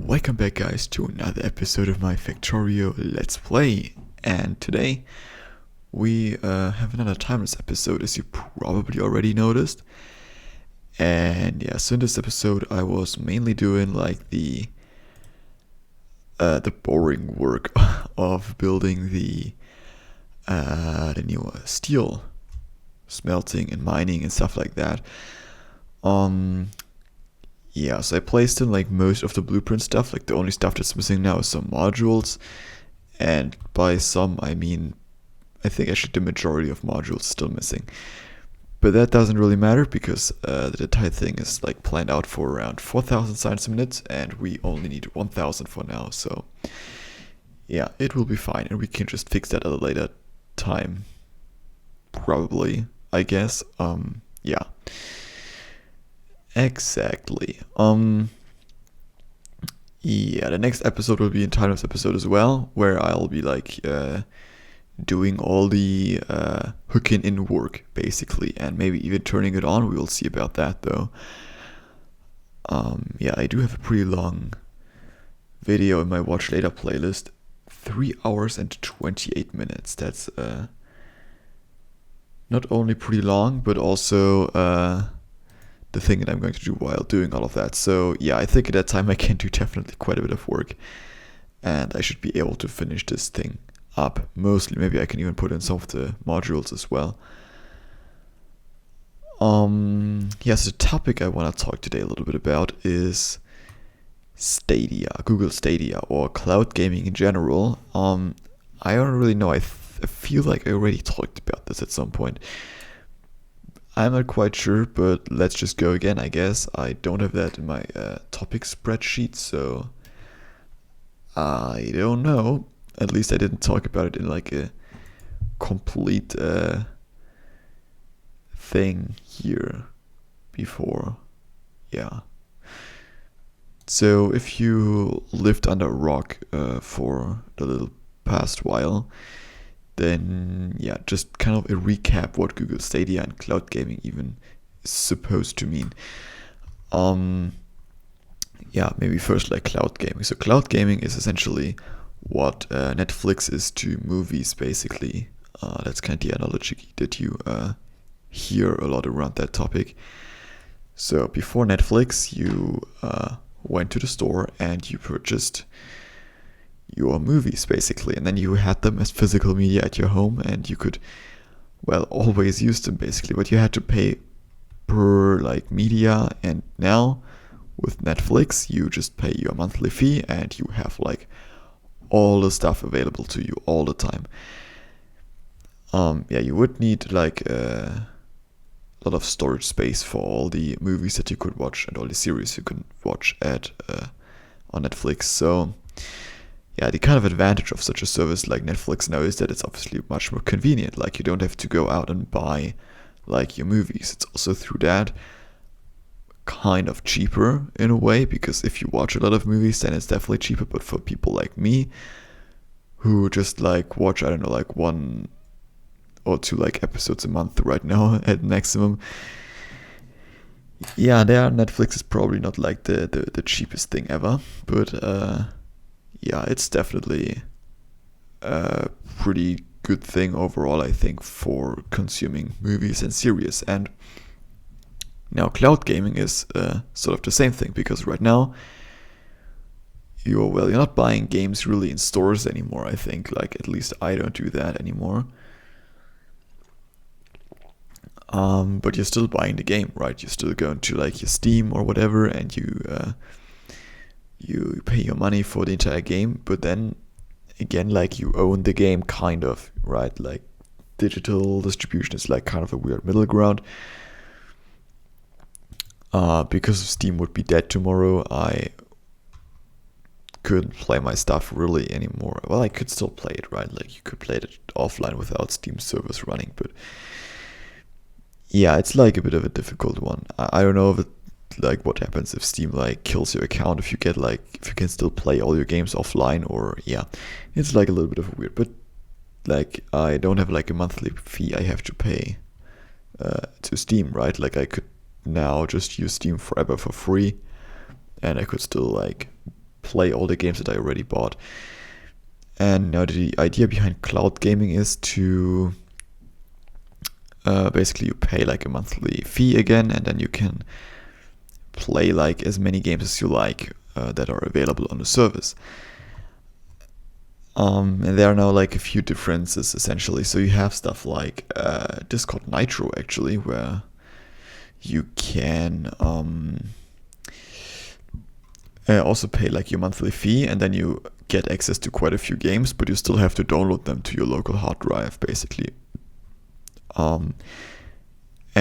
Welcome back, guys, to another episode of my Factorio Let's Play. And today we have another timeless episode, as you probably already noticed. And yeah, so in this episode I was mainly doing like the boring work of building the new steel smelting and mining and stuff like that. Yeah, so I placed in like most of the blueprint stuff. Like the only stuff that's missing now is some modules, and by some I mean I think actually the majority of modules is still missing. But that doesn't really matter because the entire thing is like planned out for around 4,000 science minutes, and we only need 1,000 for now. So yeah, it will be fine, and we can just fix that at a later time, probably. I guess. Yeah. Exactly. Yeah, the next episode will be a timeless episode as well, where I'll be like doing all the hooking in work basically, and maybe even turning it on. We will see about that though. Yeah, I do have a pretty long video in my watch later playlist, 3 hours and 28 minutes. That's not only pretty long, but also the thing that I'm going to do while doing all of that. So yeah, I think at that time I can do definitely quite a bit of work, and I should be able to finish this thing up mostly. Maybe I can even put in some of the modules as well. Yes, the topic I want to talk today a little bit about is Stadia, Google Stadia, or cloud gaming in general. I don't really know. I feel like I already talked about this at some point. I'm not quite sure, but let's just go again, I guess. I don't have that in my topic spreadsheet, so I don't know. At least I didn't talk about it in like a complete thing here before. Yeah. So if you lived under a rock for the little past while, then yeah, just kind of a recap what Google Stadia and cloud gaming even is supposed to mean. Yeah, maybe first like cloud gaming. So cloud gaming is essentially what Netflix is to movies, basically. That's kind of the analogy that you hear a lot around that topic. So before Netflix, you went to the store and you purchased your movies basically, and then you had them as physical media at your home, and you could, well, always use them basically, but you had to pay per like media. And now with Netflix you just pay your monthly fee and you have like all the stuff available to you all the time. Yeah, you would need like a lot of storage space for all the movies that you could watch and all the series you could watch at on Netflix. So yeah, the kind of advantage of such a service like Netflix now is that it's obviously much more convenient. Like, you don't have to go out and buy like your movies. It's also through that kind of cheaper in a way, because if you watch a lot of movies, then it's definitely cheaper. But for people like me who just like watch, I don't know, like 1 or 2 like episodes a month right now at maximum, yeah, Netflix is probably not like the cheapest thing ever, but yeah, it's definitely a pretty good thing overall, I think, for consuming movies and series. And now cloud gaming is sort of the same thing, because right now you're not buying games really in stores anymore. I think, like, at least I don't do that anymore. But you're still buying the game, right? You're still going to like your Steam or whatever, and you pay your money for the entire game, but then again, like, you own the game kind of, right? Like, digital distribution is like kind of a weird middle ground. Because Steam would be dead tomorrow, I couldn't play my stuff really anymore. Well, I could still play it, right? Like, you could play it offline without Steam servers running, but yeah, it's like a bit of a difficult one. I don't know if it, like, what happens if Steam like kills your account, if you get like, if you can still play all your games offline, or yeah, it's like a little bit of a weird. But like, I don't have like a monthly fee I have to pay to Steam, right? Like, I could now just use Steam forever for free, and I could still like play all the games that I already bought. And now the idea behind cloud gaming is to basically you pay like a monthly fee again, and then you can play like as many games as you like that are available on the service. And there are now like a few differences essentially. So you have stuff like Discord Nitro actually, where you can also pay like your monthly fee, and then you get access to quite a few games, but you still have to download them to your local hard drive basically. And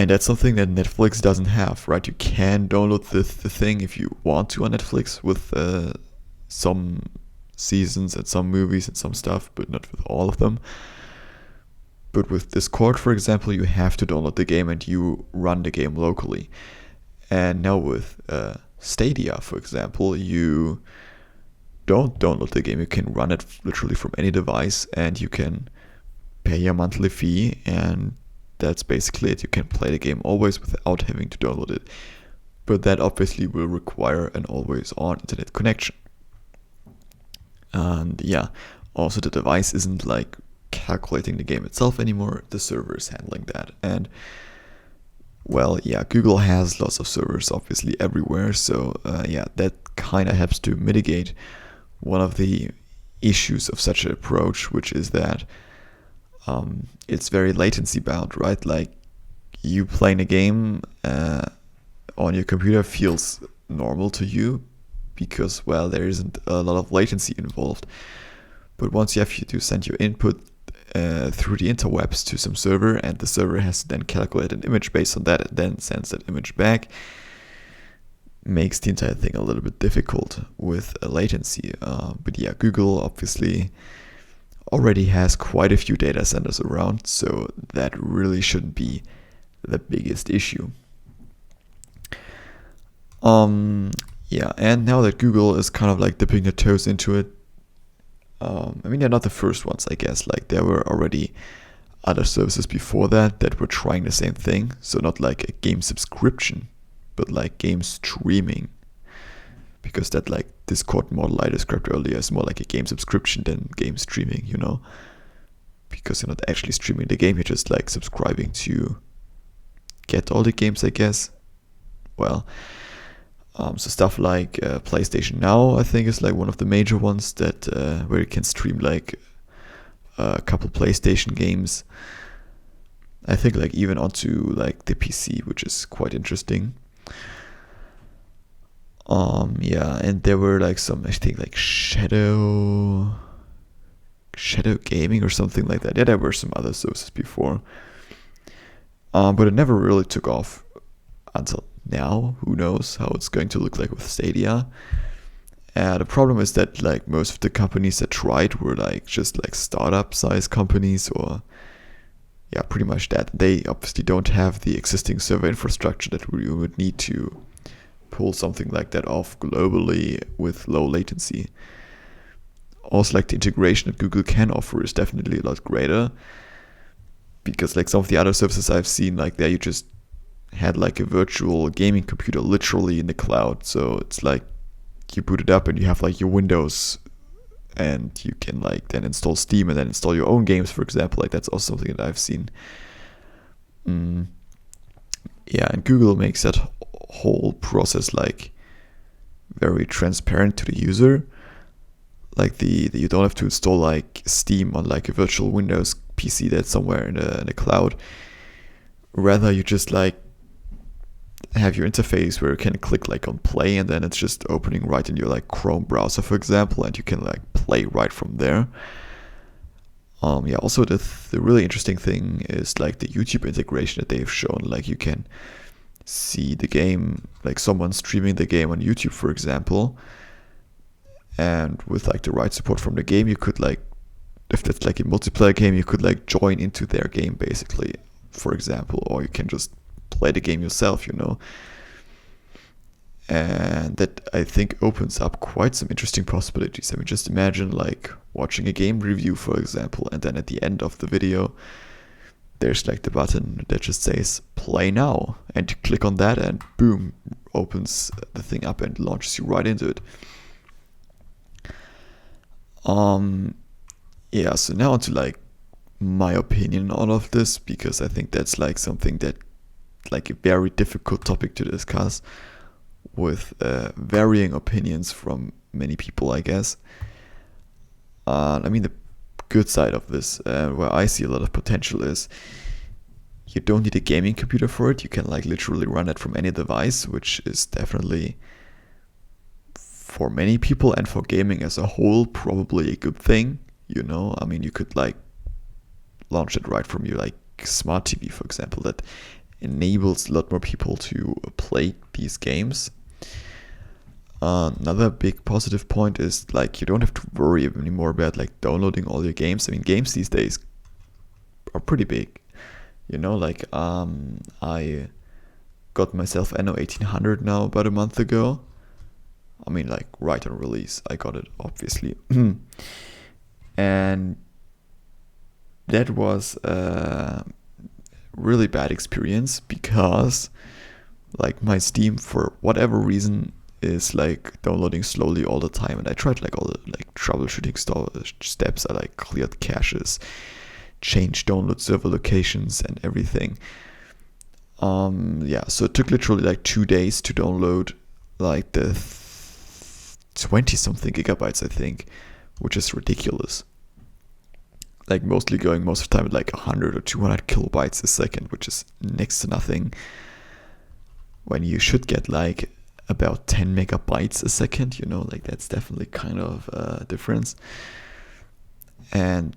that's something that Netflix doesn't have, right? You can download the thing if you want to on Netflix with some seasons and some movies and some stuff, but not with all of them. But with Discord, for example, you have to download the game and you run the game locally. And now with Stadia, for example, you don't download the game. You can run it literally from any device, and you can pay your monthly fee, and that's basically it. You can play the game always without having to download it. But that obviously will require an always-on internet connection. And yeah, also the device isn't like calculating the game itself anymore. The server is handling that. And well, yeah, Google has lots of servers obviously everywhere. So yeah, that kind of helps to mitigate one of the issues of such an approach, which is that it's very latency bound, right? Like you playing a game on your computer feels normal to you because, well, there isn't a lot of latency involved. But once you have to send your input through the interwebs to some server, and the server has to then calculate an image based on that and then sends that image back, makes the entire thing a little bit difficult with latency. But yeah, Google obviously already has quite a few data centers around, so that really shouldn't be the biggest issue. Yeah, and now that Google is kind of like dipping their toes into it, I mean, they're not the first ones, I guess. Like there were already other services before that were trying the same thing. So not like a game subscription, but like game streaming. Because that like Discord model I described earlier is more like a game subscription than game streaming, you know? Because you're not actually streaming the game, you're just like subscribing to get all the games, I guess. Well, so stuff like PlayStation Now, I think, is like one of the major ones that where you can stream like a couple PlayStation games. I think like even onto like the PC, which is quite interesting. Yeah, and there were like some, I think like Shadow Gaming or something like that. Yeah, there were some other services before. But it never really took off until now. Who knows how it's going to look like with Stadia. The problem is that like most of the companies that tried were like just like startup size companies, or yeah, pretty much that. They obviously don't have the existing server infrastructure that we would need to pull something like that off globally with low latency. Also, like the integration that Google can offer is definitely a lot greater, because like some of the other services I've seen, like there you just had like a virtual gaming computer literally in the cloud. So it's like you boot it up and you have like your Windows, and you can like then install Steam and then install your own games, for example. Like that's also something that I've seen. Yeah, and Google makes that whole process like very transparent to the user. Like you don't have to install like Steam on like a virtual Windows PC that's somewhere in the cloud. Rather, you just like have your interface where you can click like on play, and then it's just opening right in your like Chrome browser, for example, and you can like play right from there. Yeah, also the really interesting thing is like the YouTube integration that they've shown. Like you can see the game, like someone streaming the game on YouTube, for example, and with like the right support from the game, you could like, if that's like a multiplayer game, you could like join into their game basically, for example, or you can just play the game yourself, you know. And that, I think, opens up quite some interesting possibilities. I mean, just imagine like watching a game review, for example, and then at the end of the video there's like the button that just says play now, and you click on that and boom, opens the thing up and launches you right into it. Yeah, so now to like my opinion on all of this, because I think that's like something that like a very difficult topic to discuss with varying opinions from many people, I guess. I mean, the good side of this, where I see a lot of potential, is you don't need a gaming computer for it. You can like literally run it from any device, which is definitely for many people and for gaming as a whole probably a good thing. You know, I mean, you could like launch it right from your like smart TV, for example, that enables a lot more people to play these games. Another big positive point is like you don't have to worry anymore about like downloading all your games. I mean, games these days are pretty big. You know, like I got myself Anno 1800 now about a month ago. I mean, like right on release, I got it obviously, and that was a really bad experience because like my Steam, for whatever reason, is like downloading slowly all the time, and I tried like all the like troubleshooting steps. I like cleared caches, changed download server locations and everything. Yeah, so it took literally like 2 days to download like the 20 something gigabytes, I think, which is ridiculous. Like mostly going most of the time at like 100 or 200 kilobytes a second, which is next to nothing, when you should get like about 10 megabytes a second. You know, like that's definitely kind of a difference. And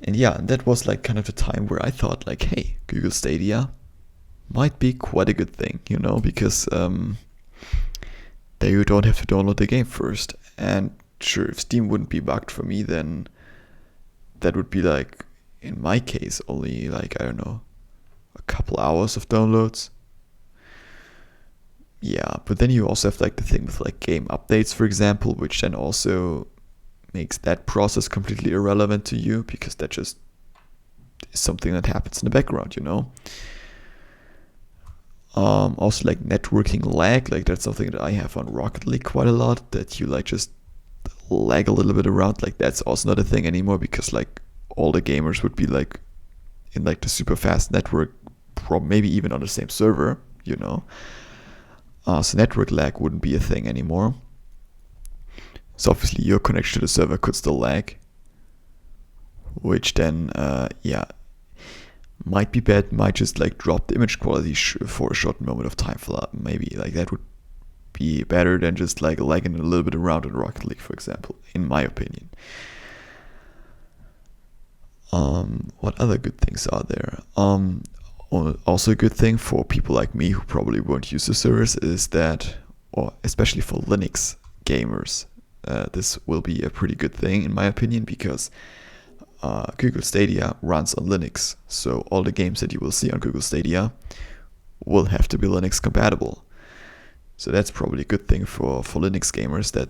yeah, that was like kind of the time where I thought like, hey, Google Stadia might be quite a good thing, you know, because there you don't have to download the game first. And sure, if Steam wouldn't be bugged for me, then that would be like, in my case, only like, I don't know, a couple hours of downloads. Yeah, but then you also have like the thing with like game updates, for example, which then also makes that process completely irrelevant to you, because that just is something that happens in the background, you know. Also like networking lag, like that's something that I have on Rocket League quite a lot, that you like just lag a little bit around. Like that's also not a thing anymore, because like all the gamers would be like in like the super fast network, maybe even on the same server, you know. So network lag wouldn't be a thing anymore. So obviously your connection to the server could still lag, which then yeah, might be bad, might just like drop the image quality for a short moment of time. For maybe like that would be better than just like lagging a little bit around in Rocket League, for example, in my opinion. What other good things are there? Also a good thing for people like me who probably won't use the service is that, or especially for Linux gamers, this will be a pretty good thing in my opinion, because Google Stadia runs on Linux. So all the games that you will see on Google Stadia will have to be Linux compatible. So that's probably a good thing for Linux gamers, that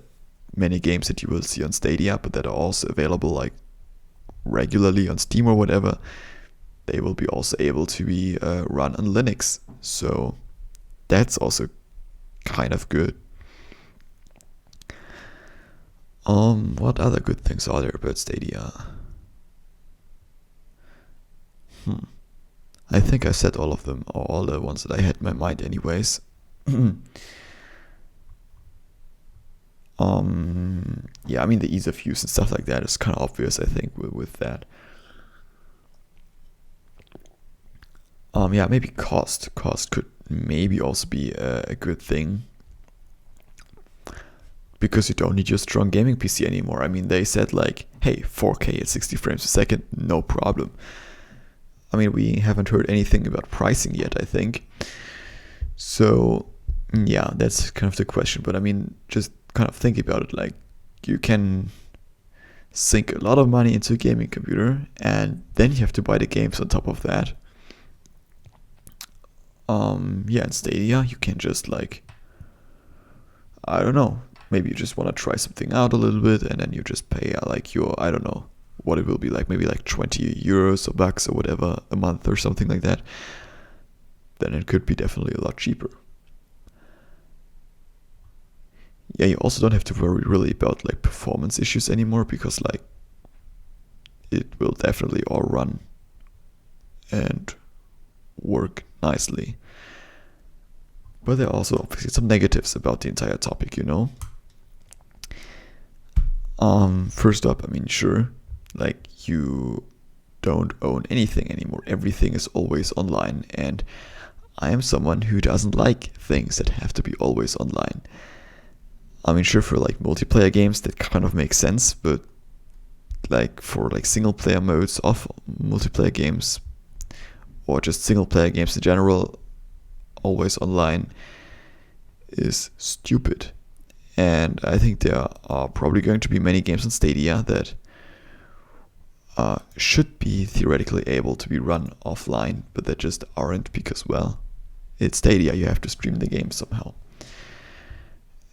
many games that you will see on Stadia, but that are also available like regularly on Steam or whatever, they will be also able to be run on Linux. So that's also kind of good. What other good things are there about Stadia? I think I said all of them, or all the ones that I had in my mind anyways. Yeah, I mean the ease of use and stuff like that is kind of obvious, I think, with that. Yeah, maybe cost could maybe also be a good thing, because you don't need your strong gaming PC anymore. I mean, they said like, hey, 4K at 60 frames a second, no problem. I mean, we haven't heard anything about pricing yet, I think. So yeah, that's kind of the question. But I mean, just kind of think about it, like you can sink a lot of money into a gaming computer, and then you have to buy the games on top of that. Yeah, in Stadia you can just like, I don't know, maybe you just want to try something out a little bit, and then you just pay like your, I don't know what it will be like, maybe like 20 euros or bucks or whatever a month or something like that. Then it could be definitely a lot cheaper. yeah, you also don't have to worry really about like performance issues anymore, because like it will definitely all run and work nicely. But there are also obviously some negatives about the entire topic, you know. First up, I mean, sure, like you don't own anything anymore. Everything is always online, and I am someone who doesn't like things that have to be always online. I mean, sure, for like multiplayer games that kind of makes sense, but like for like single player modes of multiplayer games, or just single player games in general, always online is stupid. And I think there are probably going to be many games on Stadia that should be theoretically able to be run offline, but that just aren't, because, well, it's Stadia, you have to stream the game somehow.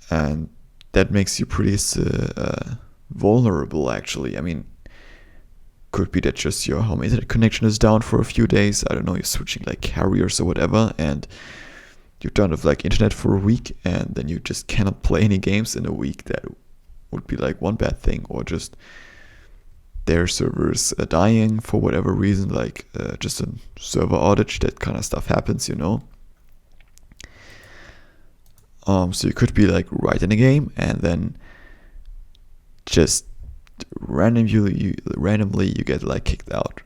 And that makes you pretty vulnerable, actually. I mean, could be that just your home internet connection is down for a few days. I don't know, you're switching like carriers or whatever, and you don't have like internet for a week, and then you just cannot play any games in a week. That would be like one bad thing. Or just their servers dying for whatever reason, like just a server outage. That kind of stuff happens, you know. So you could be like right in a game, and then just randomly you get like kicked out.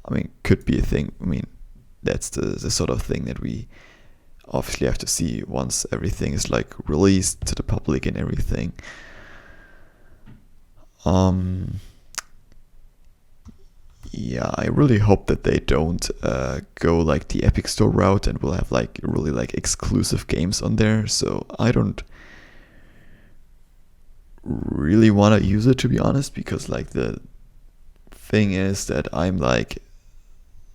I mean, could be a thing. I mean, that's the sort of thing that we obviously have to see once everything is like released to the public and everything. Yeah, I really hope that they don't go like the Epic Store route and will have like really like exclusive games on there. So I don't really want to use it, to be honest, because like the thing is that I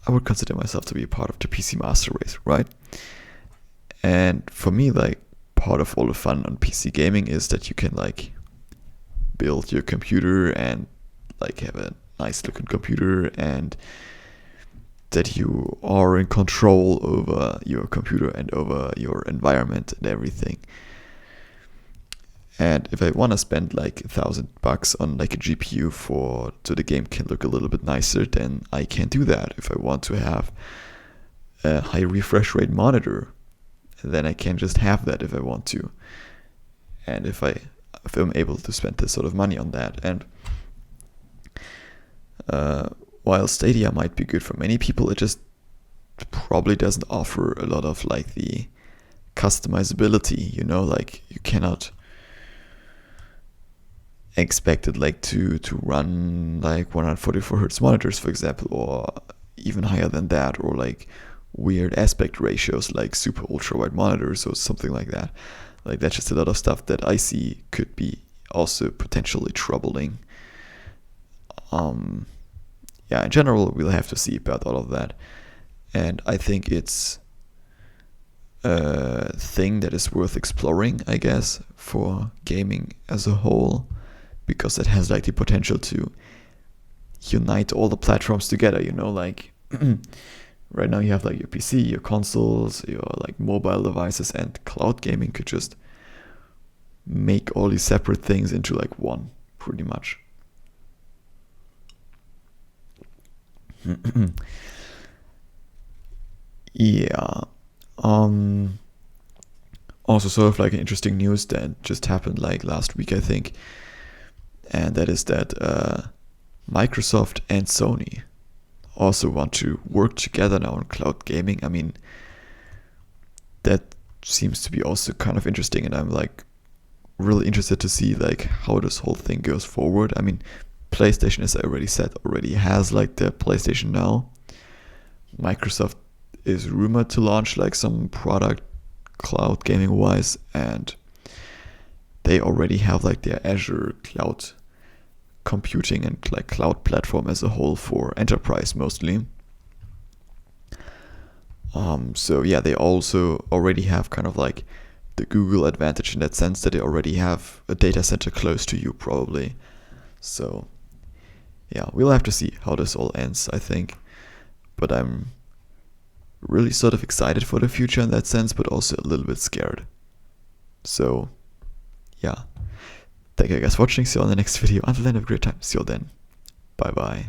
would consider myself to be a part of the PC master race, right? And for me, like, part of all the fun on PC gaming is that you can like build your computer and like have a nice looking computer, and that you are in control over your computer and over your environment and everything. And if I want to spend like $1,000 on like a GPU so the game can look a little bit nicer, then I can do that. If I want to have a high refresh rate monitor, then I can just have that if I want to. And if I'm able to spend this sort of money on that. And while Stadia might be good for many people, it just probably doesn't offer a lot of like the customizability, you know, like you cannot expect it like to run like 144 hertz monitors, for example, or even higher than that, or like weird aspect ratios like super ultra wide monitors or something like that. Like that's just a lot of stuff that I see could be also potentially troubling. Yeah, in general, we'll have to see about all of that. And I think it's a thing that is worth exploring, I guess, for gaming as a whole, because it has like the potential to unite all the platforms together, you know, like right now you have like your PC, your consoles, your like mobile devices, and cloud gaming could just make all these separate things into like one, pretty much. Yeah. Also sort of like an interesting news that just happened like last week, I think. And that is that Microsoft and Sony also want to work together now on cloud gaming. I mean, that seems to be also kind of interesting, and I'm like really interested to see like how this whole thing goes forward. I mean, PlayStation, as I already said, already has like the PlayStation Now. Microsoft is rumored to launch like some product cloud gaming wise, and they already have like their Azure cloud computing and like cloud platform as a whole for enterprise mostly. So yeah, they also already have kind of like the Google advantage in that sense, that they already have a data center close to you probably. So yeah, we'll have to see how this all ends, I think. But I'm really sort of excited for the future in that sense, but also a little bit scared. So yeah, thank you guys for watching. See you on the next video. Until then, have a great time. See you all then. Bye bye.